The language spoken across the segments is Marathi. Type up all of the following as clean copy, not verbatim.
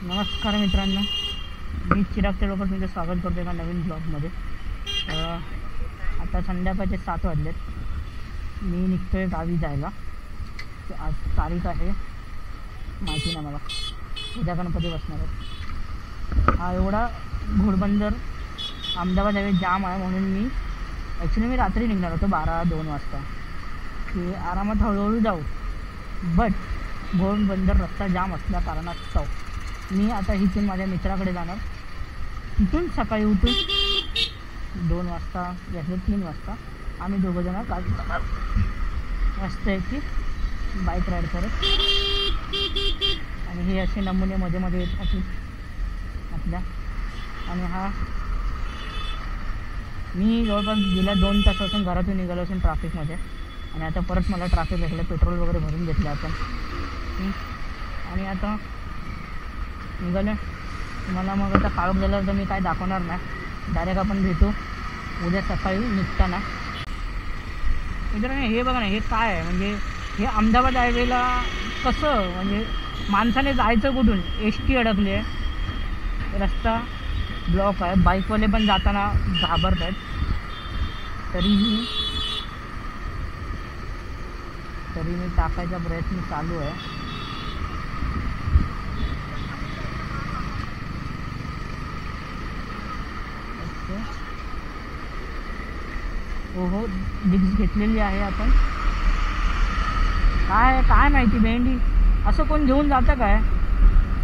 नमस्कार मित्रांनो, मी चिराग तेळोकर तुमचं स्वागत करतो एका नवीन ब्लॉगमध्ये. आता संध्याकाळचे 7 वाजलेत. मी निघतो आहे गावी जायला. आज तारीख आहे माहिती नाही मला, उद्या गणपती बसणार आहे. हा एवढा घोडबंदर अहमदाबाद हायवे जाम आहे म्हणून मी रात्री निघणार होतो 12-2 वाजता की आरामात हळूहळू जाऊ. बट घोडबंदर रस्ता जाम असल्या कारणास्तव मी आता इथून माझ्या मित्राकडे जाणार. तिथून सकाळी उठून 2 वाजता या 3 वाजता आम्ही दोघंजणं गावी जाणार. मस्त आहे की बाईक राईड करत. आणि हे असे नमुने मध्ये मध्ये येत राहतील आपल्या. आणि हा मी जवळपास गेल्या 2 तासापासून घरातून निघालो असून ट्रॅफिकमध्ये. आणि आता परत मला ट्रॅफिक भेटलं. पेट्रोल वगैरे भरून घेतलं आपण. आणि आता निघालं. मला मग आता काळोख झालं तर मी काय दाखवणार नाही. डायरेक्ट आपण भेटू उद्या सकाळी निघताना. मित्रांनो हे बघा ना, हे काय आहे म्हणजे हे अहमदाबाद हायवेला कसं म्हणजे माणसाने जायचं कुठून. ST अडकली आहे, रस्ता ब्लॉक आहे, बाईकवाले पण जाताना घाबरत आहेत. तरी मी टाकायचा प्रयत्न चालू आहे. हो डिक्स घेतलेली आहे आपण. काय माहिती भेंडी असं कोण घेऊन जातं काय.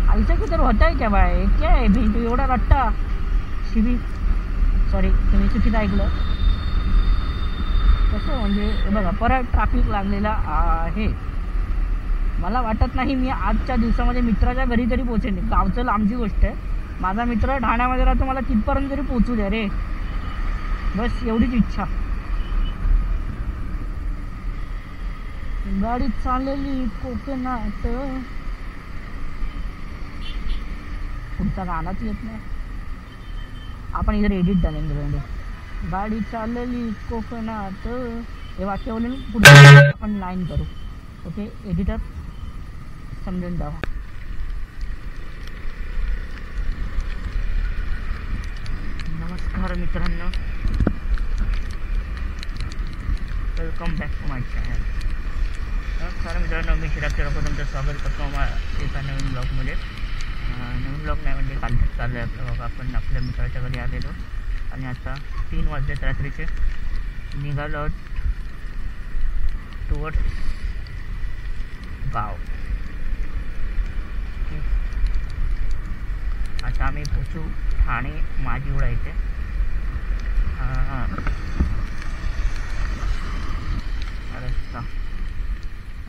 आईचं की तर होत आहे क्या बाय, क्या आहे भेंडी एवढा रट्टा शिबी. सॉरी तुम्ही चुकीचं ऐकलं. कसं म्हणजे बघा परत ट्रॅफिक लागलेला आहे. मला वाटत नाही मी आजच्या दिवसामध्ये मित्राच्या घरी तरी पोचेन. गावचं लांबची गोष्ट आहे. माझा मित्र ठाण्यामध्ये राहतो, मला तिथपर्यंत तरी पोचू द्या रे, बस एवढीच इच्छा. गाडी चाललेली कोकणात. पुढचा गाणाच येत नाही. आपण इधर एडिट झाले. गाडी चाललेली कोकणात हे वाक्य बोलून पुढे आपण लाईन करू. ओके एडिटर समजून द्यावा. नमस्कार मित्रांनो, welcome back to my channel. नमस्कार मित्रांनो, मी चिराग तेळोकर तुमचं स्वागत करतो एका नवीन ब्लॉगमध्ये. नवीन ब्लॉग नाही म्हणजे कालच चालू आहे आपलं बघा. आपण आपल्या मित्राच्या घरी आलेलो आणि आता 3 वाजलेत रात्रीचे. निघालो टुवर्ड्स गाव. आता आम्ही पोचू ठाणे माजिवडा इथे. रस्ता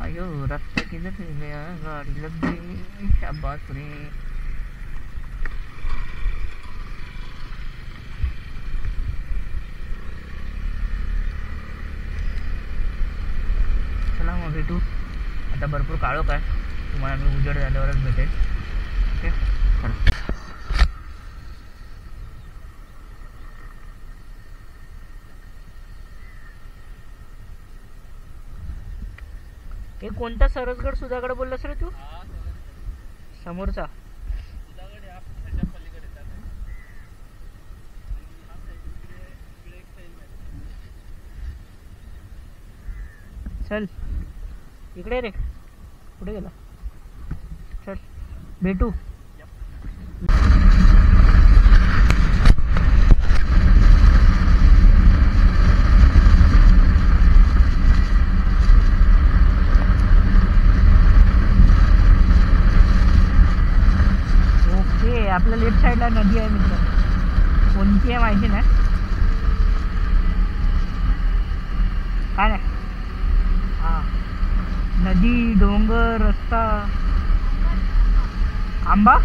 अयो रस्ता किधर से गया, गाड़ी लग गई, शाबाश रे. चला मग भेटू. आता भरपूर काळोख आहे, तुम्हाला मी उजेड झाल्यावरच भेटेल. ओके चला. हे कोणता सरसगड सुधागड बोललास रे तू? समोरचा चल इकडे रे. कुठे गेला? चल भेटू. आपल्या लेफ्ट साईडला नदी आहे मित्र. कोणती आहे माहिती नाही. काय नाही. हां नदी, डोंगर, रस्ता, आंबा.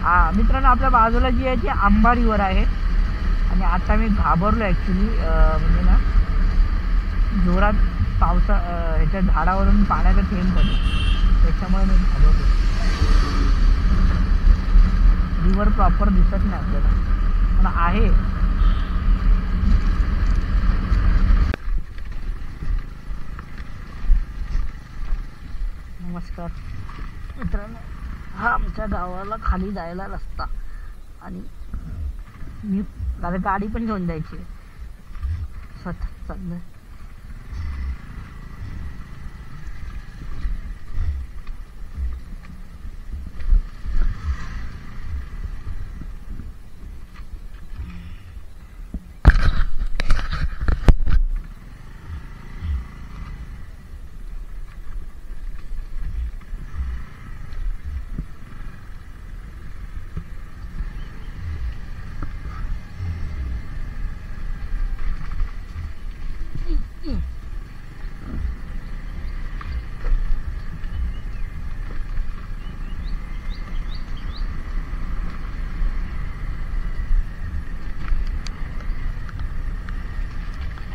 हां मित्रांनो, आपल्या बाजूला जी आहे ती आंबा रिवर आहे. आणि आता मी घाबरलो ॲक्च्युली. म्हणजे ना जोरात ह्याच्या झाडावरून पाण्याचा थेंब पडतो, त्याच्यामुळे मी घाबरलो. रिवर प्रॉपर दिसत नाही आपल्याला पण आहे. नमस्कार मित्रांनो, हा आमच्या गावाला खाली जायला रस्ता. आणि मी गाडी पण घेऊन जायची स्वतः चाललंय.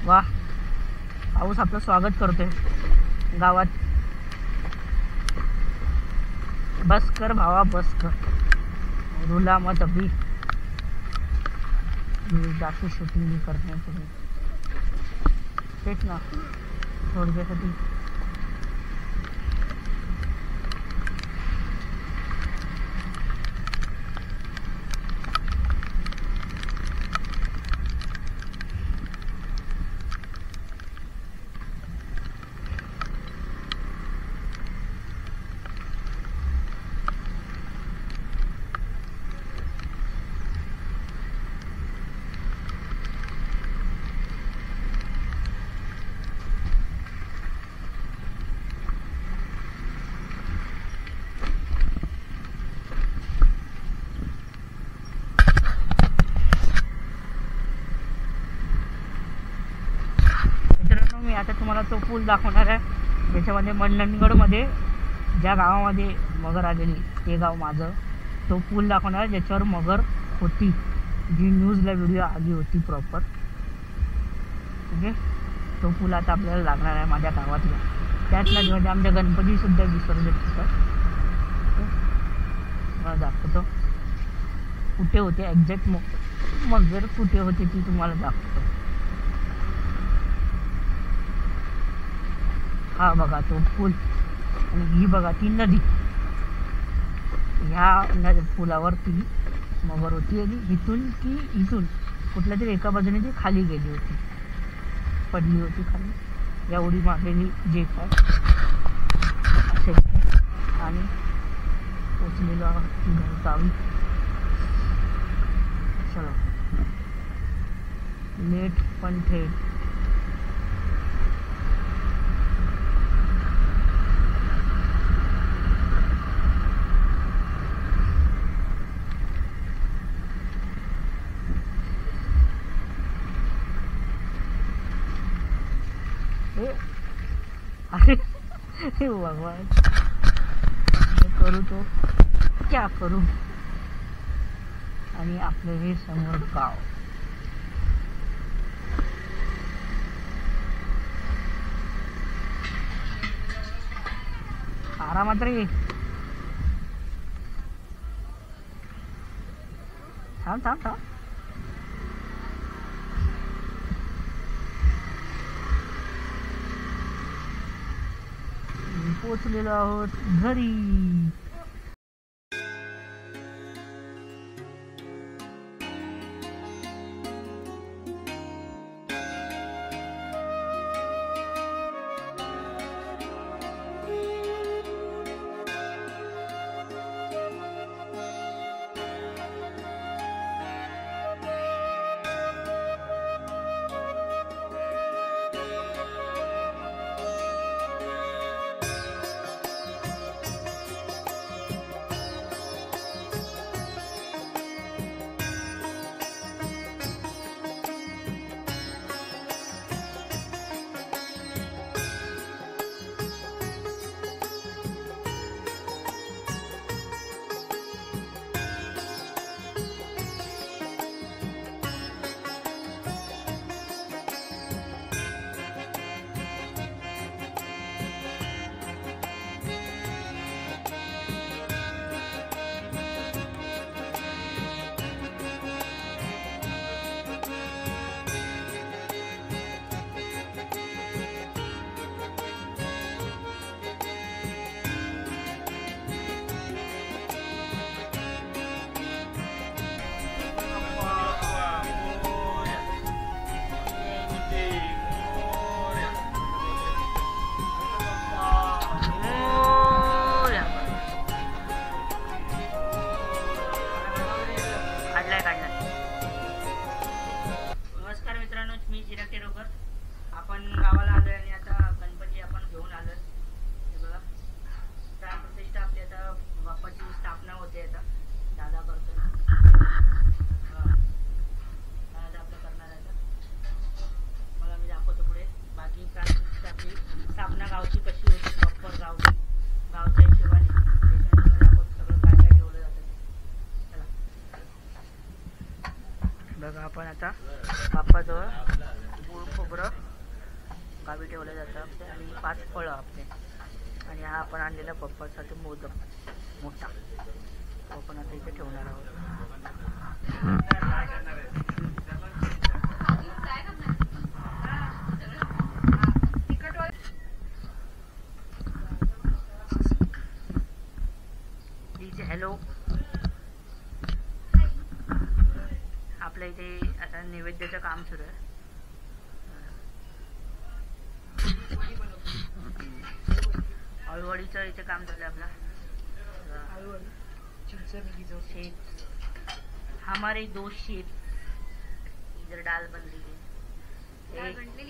वा, पाऊस आपलं स्वागत करतोय गावात. बस कर भावा बस कर, रुला मत अभी. मी जास्त शूटिंग करत नाही, तेच ना थोडक्यासाठी. मी आता तुम्हाला तो पूल दाखवणार आहे ज्याच्यामध्ये मंडणगडमध्ये ज्या गावामध्ये मगर आलेली ते गाव माझं. तो पूल दाखवणार आहे ज्याच्यावर मगर होती, जी न्यूजला व्हिडिओ आली होती प्रॉपर. ओके, तो पूल आता आपल्याला लागणार आहे माझ्या गावातला. त्याच नदीमध्ये आमच्या गणपतीसुद्धा विसर्जित होतात. मला दाखवतो कुठे होते एक्झॅक्ट मगर कुठे होते ती तुम्हाला दाखवतो. हा बघा तो पूल, आणि ही बघा ती नदी. ह्या पुलावरती मगर होती आणि इथून कुठल्या तरी एका बाजूने ती खाली गेली होती, पडली होती खाली. या उडी मारलेली जे काय असेल आणि पोचलेलो गावी. चलो लेट पण थेट. अरे भगवान, करू तो क्या करू. आणि आपलं हे समोर गाव. आरामात रे. थांब थांब थांब. पोचलेलो आहोत घरी. आपण आता बाप्पाजवळ गुळ खोबरं गावी ठेवलं जातं आपले आणि 5 फळं आपले आणि हा आपण आणलेला बाप्पासाठी मोदक मोठा आपण आता इथे ठेवणार आहोत. हॅलो, आपल्या इथे आता नैवेद्याचं काम सुरू आहे. अळवडीचं इथे काम चालू आहे आपला. शेप हमारे 2 शेप इधर डाल बनलेली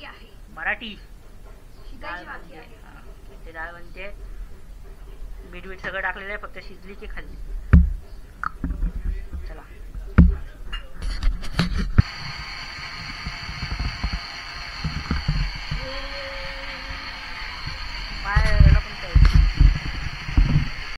आहे. मराठी डाळ बनते. इथे डाळ बनते. मीठ सगळं टाकलेलं आहे, फक्त शिजली की खाल्ली.